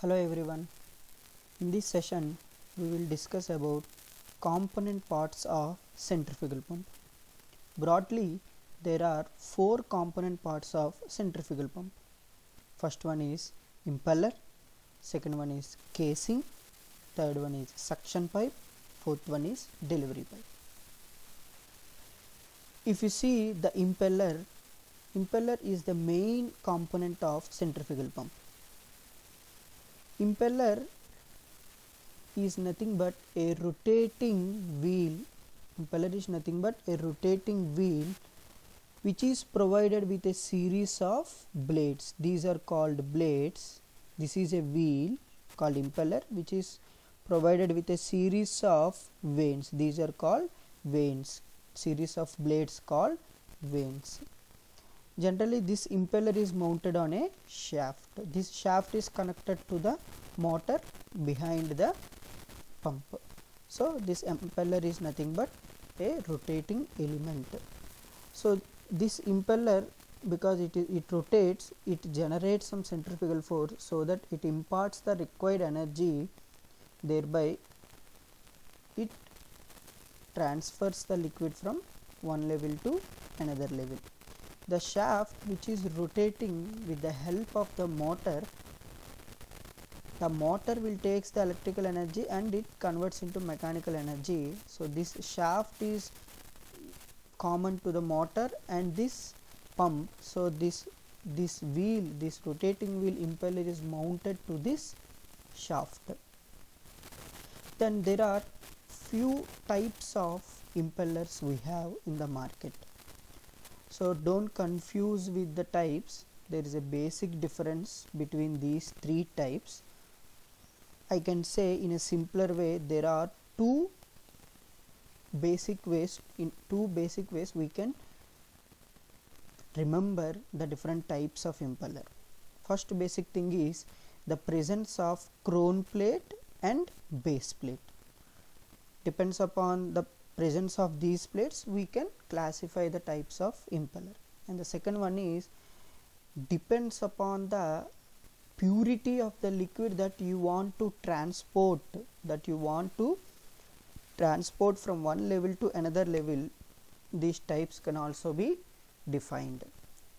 Hello everyone. In this session we will discuss about component parts of centrifugal pump. Broadly there are four component parts of centrifugal pump. First one is impeller, second one is casing, third one is suction pipe, fourth one is delivery pipe. If you see the impeller is the main component of centrifugal pump. Impeller is nothing but a rotating wheel. Impeller is nothing but a rotating wheel which is provided with a series of blades. These are called blades. This is a wheel called impeller which is provided with a series of vanes. These are called vanes. Series of blades called vanes. Generally this impeller is mounted on a shaft. This shaft is connected to the motor behind the pump. So this impeller is nothing but a rotating element. So this impeller, because it rotates, it generates some centrifugal force so that it imparts the required energy, thereby it transfers the liquid from one level to another level. The shaft which is rotating with the help of the motor will take the electrical energy and it converts into mechanical energy. So this shaft is common to the motor and this pump. So this wheel, this rotating wheel impeller is mounted to this shaft. Then there are few types of impellers we have in the market. So don't confuse with the types. There is a basic difference between these three types. I can say in a simpler way there are two basic ways. In two basic ways we can remember the different types of impeller. First basic thing is the presence of crown plate and base plate. Depends upon the presence of these plates we can classify the types of impeller. And the second one is depends upon the purity of the liquid that you want to transport, from one level to another level. These types can also be defined.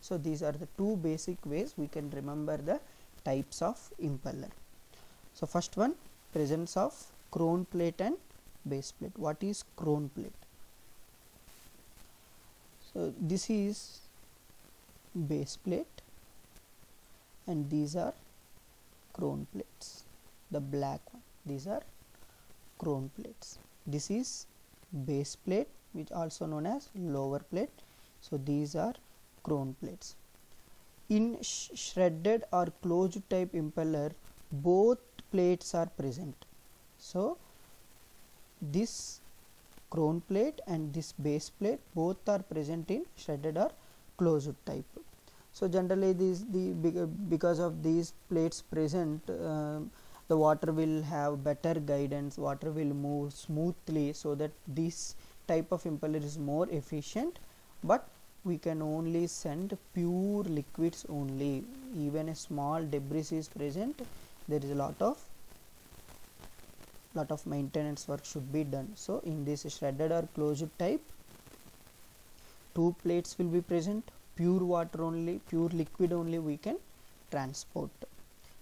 So these are the two basic ways we can remember the types of impeller. So first one, presence of crown plate and base plate. What is crown plate? So this is base plate and these are crown plates. The black one, these are crown plates. This is base plate which also known as lower plate. So these are crown plates. In shredded or closed type impeller both plates are present. So this crown plate and this base plate both are present in shredded or closed type. So generally because of these plates present, the water will have better guidance, water will move smoothly, so that this type of impeller is more efficient. But we can only send pure liquids only. Even a small debris is present, there is a lot of maintenance work should be done. So in this shredded or closed type, two plates will be present, pure water only, pure liquid only we can transport.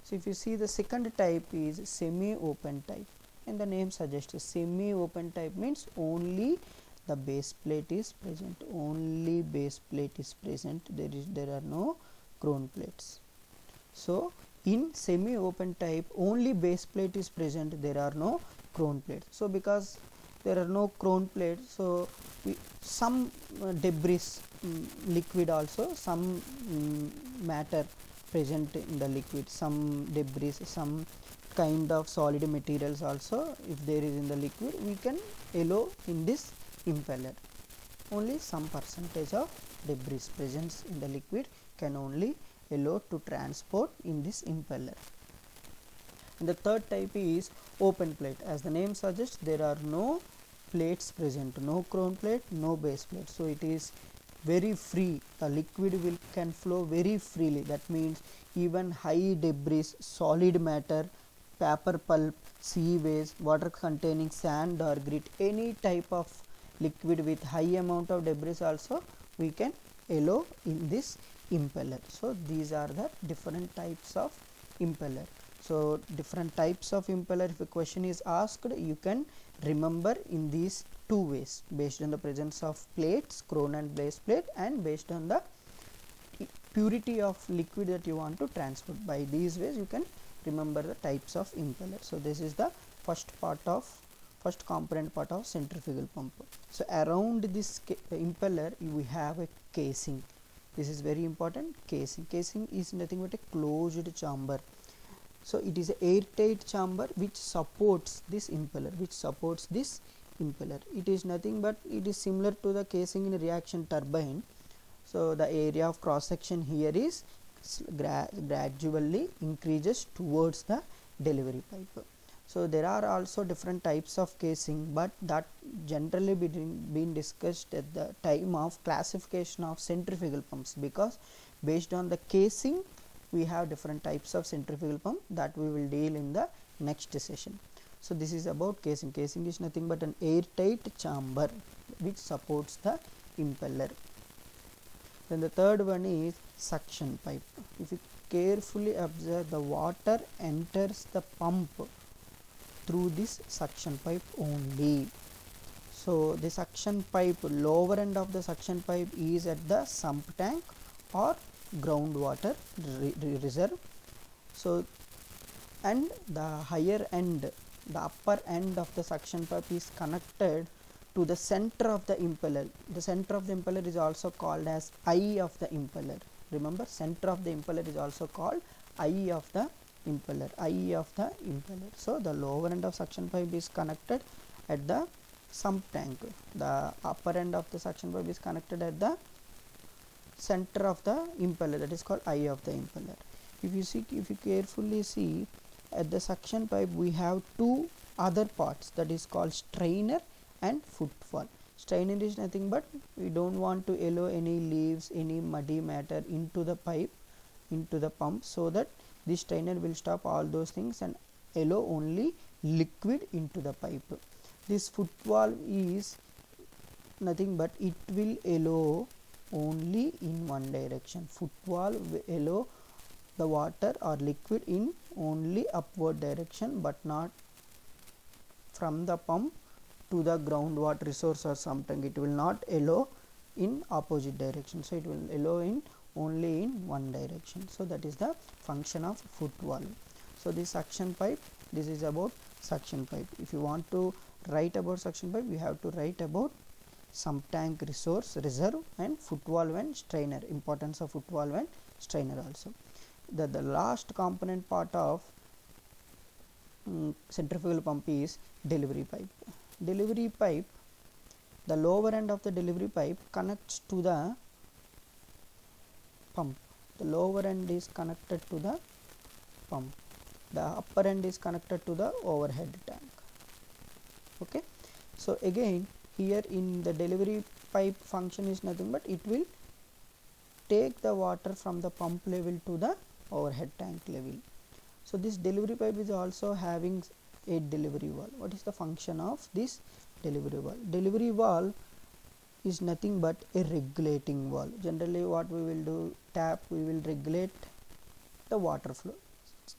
So if you see the second type is semi-open type, and the name suggests semi-open type means only the base plate is present, only base plate is present, there are no crown plates. So in semi-open type only base plate is present, there are no crown plates. So because there are no crown plates, so some debris, liquid also, some matter present in the liquid, some debris, some kind of solid materials also if there is in the liquid, we can allow in this impeller. Only some percentage of debris presence in the liquid can only allow to transport in this impeller. And the third type is open plate. As the name suggests, there are no plates present, no crown plate, no base plate. So it is very free, the liquid can flow very freely. That means even high debris, solid matter, paper pulp, sea waste, water containing sand or grit, any type of liquid with high amount of debris also we can allow in this impeller. So these are the different types of impeller. So different types of impeller, if a question is asked, you can remember in these two ways, based on the presence of plates, crown and base plate, and based on the purity of liquid that you want to transport. By these ways you can remember the types of impeller. So this is the first component part of centrifugal pump. So around this impeller we have a casing. This is very important. Casing is nothing but a closed chamber. So it is an airtight chamber which supports this impeller, It is nothing but it is similar to the casing in a reaction turbine. So the area of cross section here is gradually increases towards the delivery pipe. So there are also different types of casing, but that generally been discussed at the time of classification of centrifugal pumps, because based on the casing we have different types of centrifugal pump that we will deal in the next session. So this is about casing. Casing is nothing but an airtight chamber which supports the impeller. Then the third one is suction pipe. If you carefully observe, the water enters the pump through this suction pipe only. So the suction pipe, lower end of the suction pipe is at the sump tank or groundwater reserve. So and the higher end, the upper end of the suction pipe is connected to the center of the impeller. The center of the impeller is also called as eye of the impeller. Remember, center of the impeller is also called eye of the impeller. So the lower end of suction pipe is connected at the sump tank. The upper end of the suction pipe is connected at the center of the impeller, that is called eye of the impeller. If you carefully see, at the suction pipe we have two other parts, that is called strainer and footwall. Strainer is nothing but we don't want to allow any leaves, any muddy matter into the pipe, into the pump, so that this strainer will stop all those things and allow only liquid into the pipe. This footwall is nothing but it will allow only in one direction. Footwall will allow the water or liquid in only upward direction, but not from the pump to the groundwater resource or something. It will not allow in opposite direction. So it will allow in only in one direction. So that is the function of footwall. So this suction pipe, this is about suction pipe. If you want to write about suction pipe, you have to write about sump tank resource reserve and footwall and strainer, importance of footwall and strainer also. The last component part of centrifugal pump is delivery pipe. Delivery pipe, the lower end of the delivery pipe connects to the pump. The lower end is connected to the pump. The upper end is connected to the overhead tank. Okay. So again, here in the delivery pipe function is nothing but it will take the water from the pump level to the overhead tank level. So this delivery pipe is also having a delivery valve. What is the function of this delivery valve? Delivery valve is nothing but a regulating valve. Generally what we will do, we will regulate the water flow.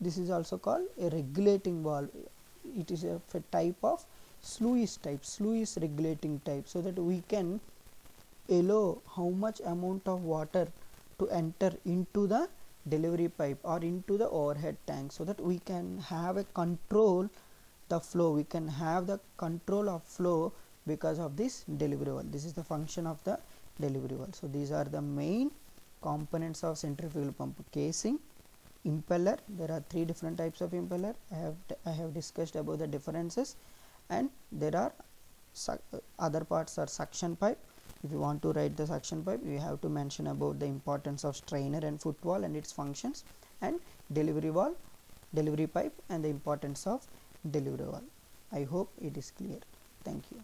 This is also called a regulating valve. It is a type of sluice regulating type, so that we can allow how much amount of water to enter into the delivery pipe or into the overhead tank, so that we can have a control the flow. We can have the control of flow because of this delivery valve. This is the function of the delivery valve. So these are the main components of centrifugal pump: casing, impeller. There are three different types of impeller. I have discussed about the differences, and there are other parts are suction pipe. If you want to write the suction pipe, you have to mention about the importance of strainer and footwall and its functions, and delivery valve, delivery pipe, and the importance of delivery valve. I hope it is clear. Thank you.